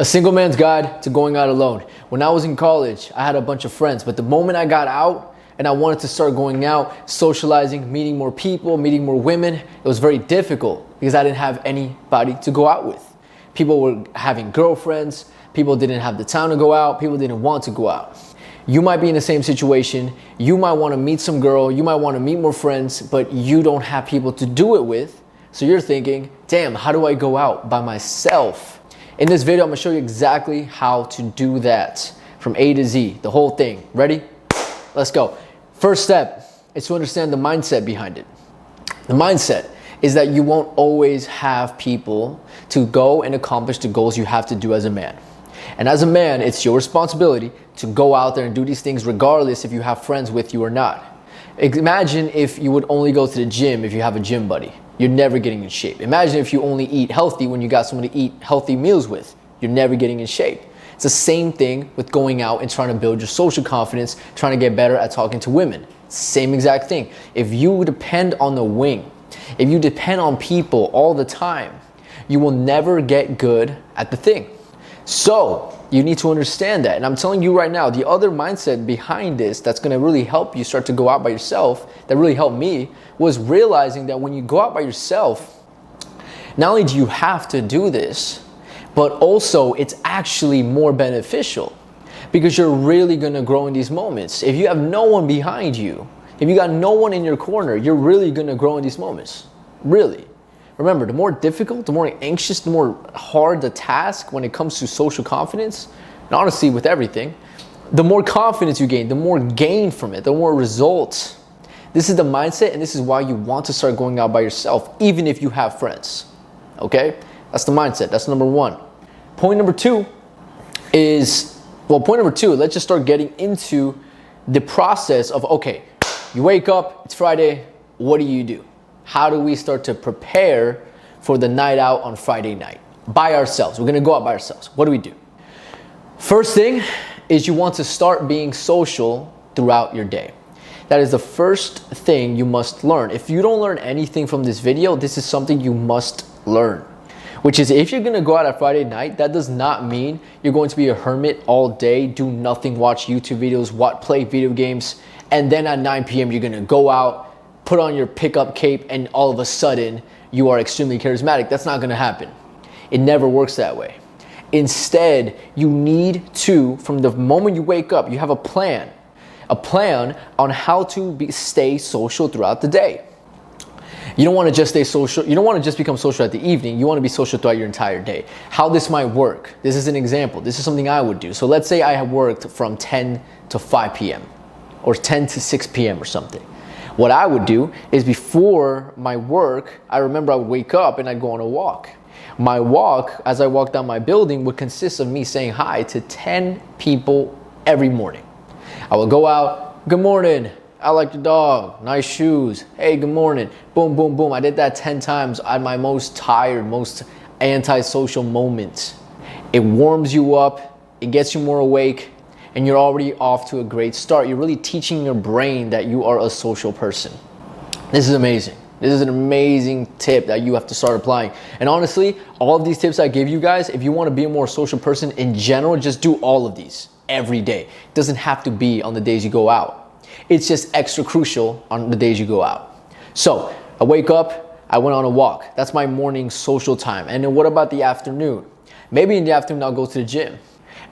A single man's guide to going out alone. When I was in college, I had a bunch of friends, but the moment I got out and I wanted to start going out, socializing, meeting more people, meeting more women, it was very difficult because I didn't have anybody to go out with. People were having girlfriends, people didn't have the time to go out, people didn't want to go out. You might be in the same situation. You might want to meet some girl, you might want to meet more friends, but you don't have people to do it with. So you're thinking, damn, how do I go out by myself? In this video, I'm gonna show you exactly how to do that from A to Z, the whole thing. Ready? Let's go. First step is to understand the mindset behind it. The mindset is that you won't always have people to go and accomplish the goals you have to do as a man. And as a man, it's your responsibility to go out there and do these things regardless if you have friends with you or not. Imagine if you would only go to the gym if you have a gym buddy. You're never getting in shape. Imagine if you only eat healthy when you got someone to eat healthy meals with. You're never getting in shape. It's the same thing with going out and trying to build your social confidence, trying to get better at talking to women. Same exact thing. If you depend on the wing, if you depend on people all the time, you will never get good at the thing. So you need to understand that. And I'm telling you right now, the other mindset behind this that's gonna really help you start to go out by yourself, that really helped me, was realizing that when you go out by yourself, not only do you have to do this, but also it's actually more beneficial because you're really gonna grow in these moments. If you have no one behind you, if you got no one in your corner, you're really gonna grow in these moments, really. Remember, the more difficult, the more anxious, the more hard the task when it comes to social confidence, and honestly with everything, the more confidence you gain, the more gain from it, the more results. This is the mindset, and this is why you want to start going out by yourself, even if you have friends, okay? That's the mindset, that's number one. Point number two, let's just start getting into the process of, okay, you wake up, it's Friday, what do? How do we start to prepare for the night out on Friday night? By ourselves. We're gonna go out by ourselves. What do? First thing is you want to start being social throughout your day. That is the first thing you must learn. If you don't learn anything from this video, this is something you must learn. Which is, if you're gonna go out on Friday night, that does not mean you're going to be a hermit all day, do nothing, watch YouTube videos, play video games, and then at 9 p.m. you're gonna go out, put on your pickup cape, and all of a sudden you are extremely charismatic. That's not gonna happen. It never works that way. Instead, you need to, from the moment you wake up, you have a plan on how to stay social throughout the day. You don't wanna just stay social, you don't wanna just become social at the evening, you wanna be social throughout your entire day. How this might work, this is an example, this is something I would do. So let's say I have worked from 10 to 5 p.m. or 10 to 6 p.m. or something. What I would do is before my work, I remember I would wake up and I'd go on a walk. My walk, as I walk down my building, would consist of me saying hi to 10 people every morning. I would go out, good morning, I like your dog, nice shoes, hey, good morning, boom, boom, boom. I did that 10 times at my most tired, most antisocial moments. It warms you up, it gets you more awake, and you're already off to a great start. You're really teaching your brain that you are a social person. This is amazing. This is an amazing tip that you have to start applying. And honestly, all of these tips I give you guys, if you want to be a more social person in general, just do all of these every day. It doesn't have to be on the days you go out. It's just extra crucial on the days you go out. So I wake up, I went on a walk. That's my morning social time. And then what about the afternoon? Maybe in the afternoon I'll go to the gym.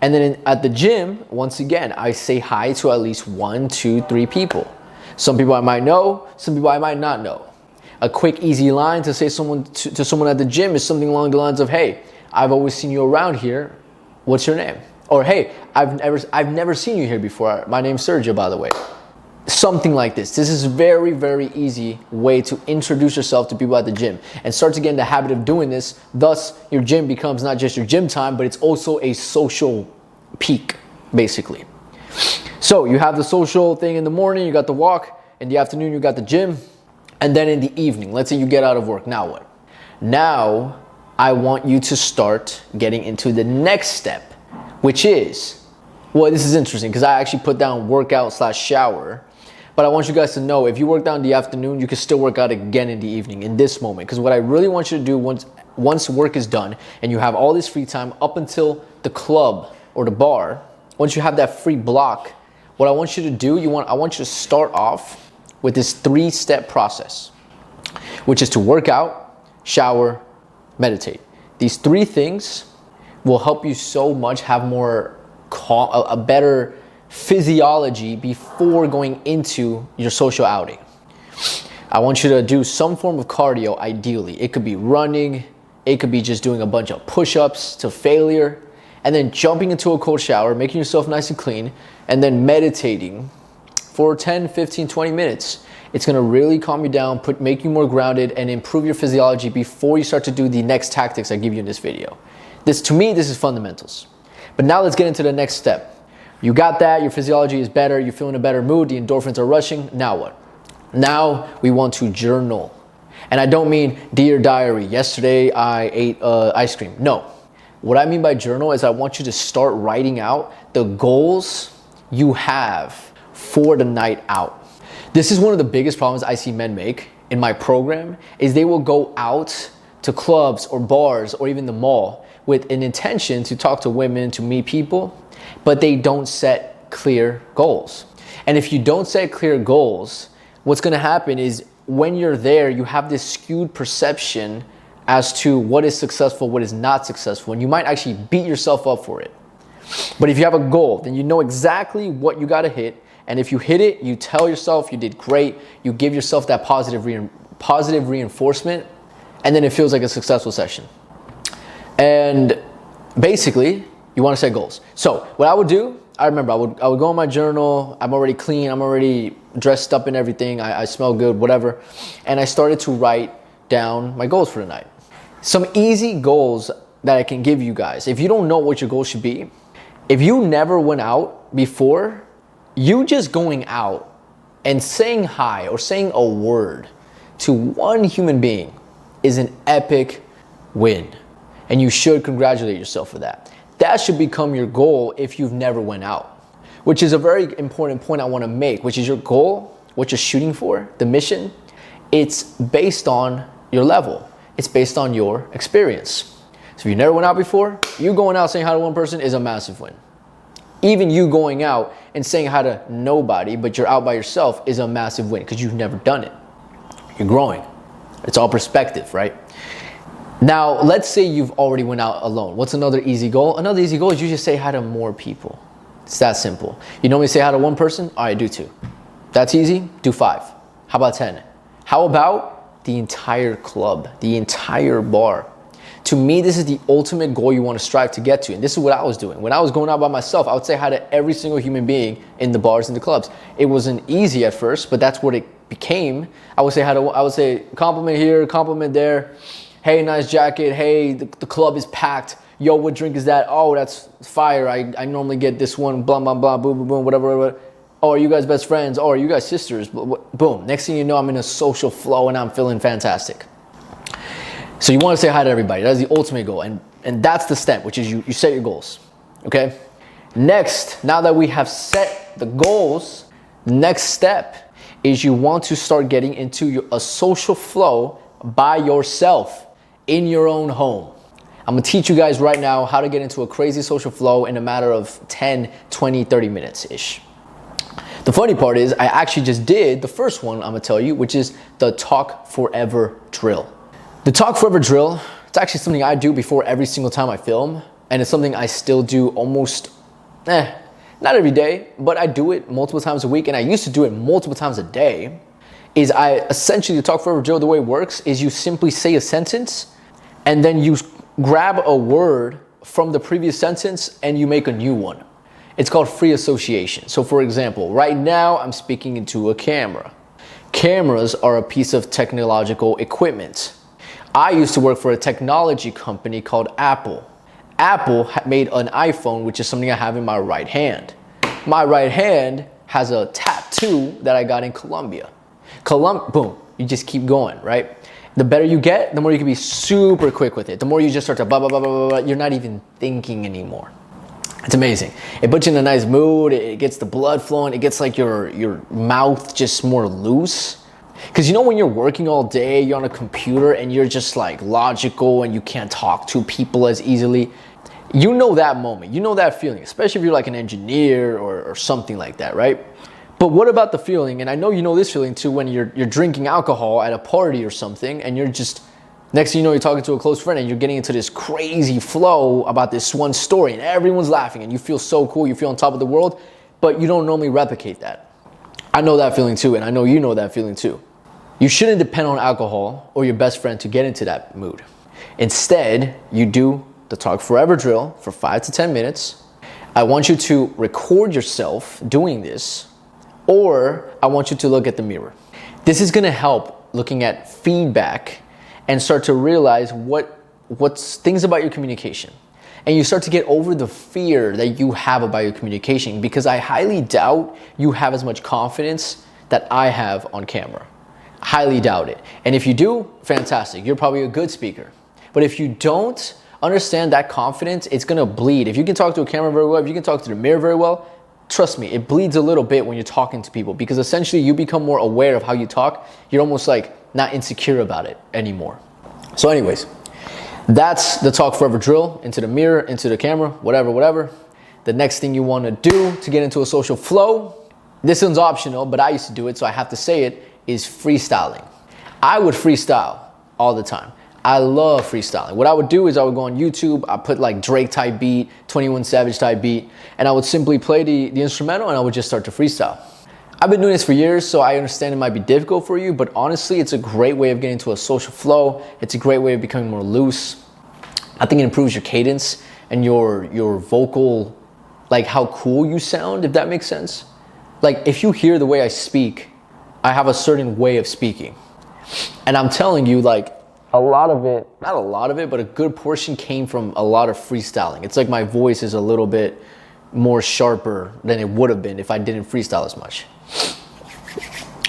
And then at the gym, once again, I say hi to at least 1, 2, 3 people. Some people I might know, some people I might not know. A quick, easy line to say to someone at the gym is something along the lines of, hey, I've always seen you around here. What's your name? Or, hey, I've never seen you here before. My name's Sergio, by the way. Something like this. This is a very, very easy way to introduce yourself to people at the gym and start to get in the habit of doing this. Thus, your gym becomes not just your gym time, but it's also a social peak, basically. So you have the social thing in the morning, you got the walk. In the afternoon, you got the gym. And then in the evening, let's say you get out of work. Now what? Now, I want you to start getting into the next step, which is, well, this is interesting because I actually put down workout/shower. But I want you guys to know, if you work out in the afternoon, you can still work out again in the evening, in this moment. Because what I really want you to do once once work is done and you have all this free time up until the club or the bar, once you have that free block, what I want you to do, I want you to start off with this 3-step process, which is to work out, shower, meditate. These 3 things will help you so much have more a better physiology before going into your social outing. I want you to do some form of cardio, ideally. It could be running, it could be just doing a bunch of push-ups to failure, and then jumping into a cold shower, making yourself nice and clean, and then meditating for 10, 15, 20 minutes. It's gonna really calm you down, make you more grounded, and improve your physiology before you start to do the next tactics I give you in this video. To me, this is fundamentals. But now let's get into the next step. You got that, your physiology is better, you're feeling a better mood, the endorphins are rushing, now what? Now we want to journal. And I don't mean Dear Diary, yesterday I ate ice cream. No. What I mean by journal is I want you to start writing out the goals you have for the night out. This is one of the biggest problems I see men make in my program, is they will go out to clubs or bars or even the mall with an intention to talk to women, to meet people, but they don't set clear goals. And if you don't set clear goals, what's gonna happen is when you're there, you have this skewed perception as to what is successful, what is not successful, and you might actually beat yourself up for it. But if you have a goal, then you know exactly what you gotta hit, and if you hit it, you tell yourself you did great, you give yourself that positive reinforcement, and then it feels like a successful session. And basically, you wanna set goals. So what I would do, I remember I would go in my journal, I'm already clean, I'm already dressed up and everything, I smell good, whatever. And I started to write down my goals for the night. Some easy goals that I can give you guys. If you don't know what your goals should be, if you never went out before, you just going out and saying hi or saying a word to one human being is an epic win. And you should congratulate yourself for that. That should become your goal if you've never went out, which is a very important point I want to make, which is your goal, what you're shooting for, the mission. It's based on your level. It's based on your experience. So if you never went out before, you going out saying hi to one person is a massive win. Even you going out and saying hi to nobody, but you're out by yourself, is a massive win because you've never done it. You're growing. It's all perspective, right? Now, let's say you've already went out alone. What's another easy goal? Another easy goal is you just say hi to more people. It's that simple. You normally say hi to one person? All right, do 2. That's easy? Do 5. How about 10? How about the entire club, the entire bar? To me, this is the ultimate goal you want to strive to get to. And this is what I was doing. When I was going out by myself, I would say hi to every single human being in the bars and the clubs. It wasn't easy at first, but that's what it became. I would say compliment here, compliment there. Hey, nice jacket. Hey, the club is packed. Yo, what drink is that? Oh, that's fire. I normally get this one. Blah, blah, blah, boom, boom, boom, whatever. Oh, are you guys best friends? Oh, are you guys sisters? Boom. Next thing you know, I'm in a social flow and I'm feeling fantastic. So you want to say hi to everybody. That's the ultimate goal. And that's the step, which is you set your goals. Okay? Next, now that we have set the goals, next step is you want to start getting into a social flow by yourself in your own home. I'm gonna teach you guys right now how to get into a crazy social flow in a matter of 10, 20, 30 minutes-ish. The funny part is I actually just did the first one I'm gonna tell you, which is the Talk Forever drill. The Talk Forever drill, it's actually something I do before every single time I film, and it's something I still do almost, not every day, but I do it multiple times a week, and I used to do it multiple times a day. The Talk Forever drill, the way it works is you simply say a sentence, and then you grab a word from the previous sentence and you make a new one. It's called free association. So for example, right now I'm speaking into a camera. Cameras are a piece of technological equipment. I used to work for a technology company called Apple. Apple made an iPhone, which is something I have in my right hand. My right hand has a tattoo that I got in Colombia. Boom, you just keep going, right? The better you get, the more you can be super quick with it. The more you just start to blah, blah, blah, blah, blah, blah, you're not even thinking anymore. It's amazing. It puts you in a nice mood. It gets the blood flowing. It gets like your mouth just more loose. Because you know when you're working all day, you're on a computer and you're just like logical and you can't talk to people as easily. You know that moment, you know that feeling, especially if you're like an engineer or something like that, right? But what about the feeling, and I know you know this feeling too, when you're drinking alcohol at a party or something and you're just, next thing you know, you're talking to a close friend and you're getting into this crazy flow about this one story and everyone's laughing and you feel so cool, you feel on top of the world, but you don't normally replicate that. I know that feeling too, and I know you know that feeling too. You shouldn't depend on alcohol or your best friend to get into that mood. Instead, you do the Talk Forever drill for 5 to 10 minutes. I want you to record yourself doing this, or I want you to look at the mirror. This is gonna help looking at feedback and start to realize what's things about your communication. And you start to get over the fear that you have about your communication, because I highly doubt you have as much confidence that I have on camera. Highly doubt it. And if you do, fantastic. You're probably a good speaker. But if you don't understand that confidence, it's gonna bleed. If you can talk to a camera very well, if you can talk to the mirror very well, trust me, it bleeds a little bit when you're talking to people, because essentially you become more aware of how you talk. You're almost like not insecure about it anymore. So anyways, that's the Talk Forever drill. Into the mirror, into the camera, whatever. The next thing you wanna do to get into a social flow, this one's optional, but I used to do it, so I have to say it, is freestyling. I would freestyle all the time. I love freestyling. What I would do is I would go on YouTube, I put like Drake type beat, 21 Savage type beat, and I would simply play the instrumental and I would just start to freestyle. I've been doing this for years, so I understand it might be difficult for you, but honestly, it's a great way of getting to a social flow. It's a great way of becoming more loose. I think it improves your cadence and your vocal, like how cool you sound, if that makes sense. Like if you hear the way I speak, I have a certain way of speaking. And I'm telling you, like, a lot of it, not a lot of it, but a good portion came from a lot of freestyling. It's like my voice is a little bit more sharper than it would have been if I didn't freestyle as much.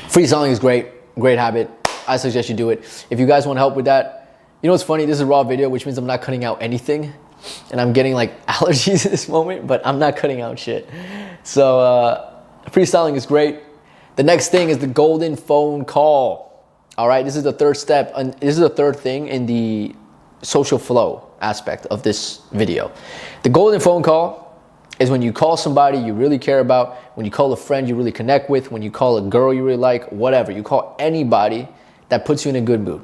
Freestyling is great habit. I suggest you do it. If you guys want help with that, you know what's funny? This is a raw video, which means I'm not cutting out anything. And I'm getting like allergies at this moment, but I'm not cutting out shit. So freestyling is great. The next thing is the golden phone call. All right, this is the third step, and this is the third thing in the social flow aspect of this video. The golden phone call is when you call somebody you really care about, when you call a friend you really connect with, when you call a girl you really like, whatever. You call anybody that puts you in a good mood.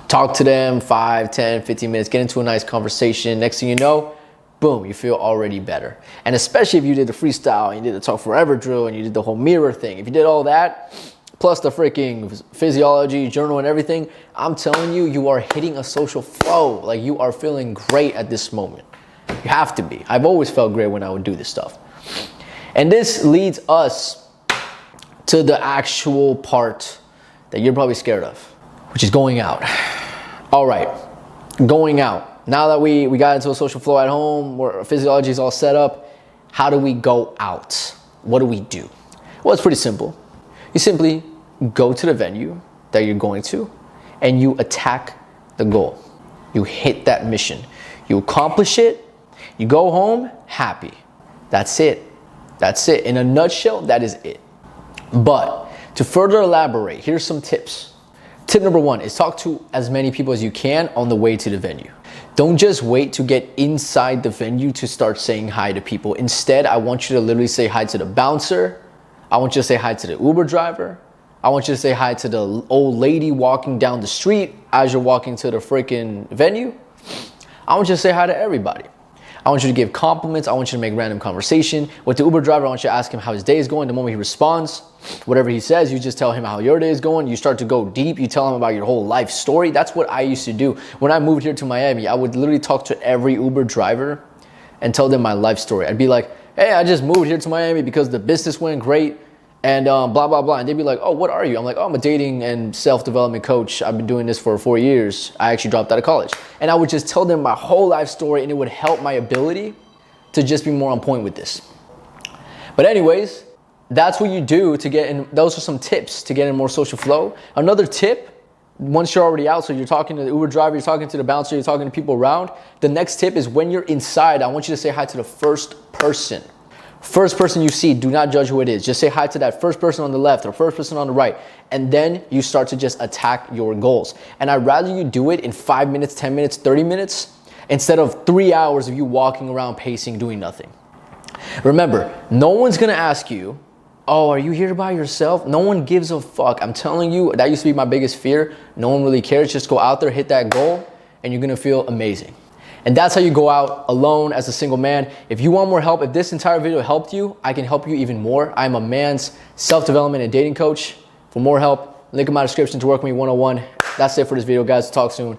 Talk to them 5, 10, 15 minutes, get into a nice conversation. Next thing you know, boom, you feel already better. And especially if you did the freestyle, and you did the Talk Forever drill, and you did the whole mirror thing. If you did all that, plus the freaking physiology, journal and everything, I'm telling you, you are hitting a social flow. Like you are feeling great at this moment. You have to be. I've always felt great when I would do this stuff. And this leads us to the actual part that you're probably scared of, which is going out. All right, going out. Now that we got into a social flow at home, where physiology is all set up, how do we go out? What do we do? Well, it's pretty simple. You simply go to the venue that you're going to and you attack the goal. You hit that mission. You accomplish it. You go home happy. That's it. That's it. In a nutshell, that is it. But to further elaborate, here's some tips. Tip number 1 is talk to as many people as you can on the way to the venue. Don't just wait to get inside the venue to start saying hi to people. Instead, I want you to literally say hi to the bouncer. I want you to say hi to the Uber driver. I want you to say hi to the old lady walking down the street as you're walking to the freaking venue. I want you to say hi to everybody. I want you to give compliments. I want you to make random conversation. With the Uber driver, I want you to ask him how his day is going. The moment he responds, whatever he says, you just tell him how your day is going. You start to go deep. You tell him about your whole life story. That's what I used to do. When I moved here to Miami, I would literally talk to every Uber driver and tell them my life story. I'd be like, hey, I just moved here to Miami because the business went great and blah, blah, blah. And they'd be like, oh, what are you? I'm like, oh, I'm a dating and self-development coach. I've been doing this for 4 years. I actually dropped out of college. And I would just tell them my whole life story, and it would help my ability to just be more on point with this. But anyways, that's what you do to get in. Those are some tips to get in more social flow. Another tip, once you're already out, so you're talking to the Uber driver, you're talking to the bouncer, you're talking to people around. The next tip is when you're inside, I want you to say hi to the first person. First person you see, do not judge who it is. Just say hi to that first person on the left or first person on the right. And then you start to just attack your goals. And I'd rather you do it in 5 minutes, 10 minutes, 30 minutes, instead of 3 hours of you walking around pacing, doing nothing. Remember, no one's gonna ask you, oh, are you here by yourself? No one gives a fuck. I'm telling you, that used to be my biggest fear. No one really cares. Just go out there, hit that goal, and you're gonna feel amazing. And that's how you go out alone as a single man. If you want more help, if this entire video helped you, I can help you even more. I'm a man's self-development and dating coach. For more help, link in my description to work with me one-on-one. That's it for this video, guys. Talk soon.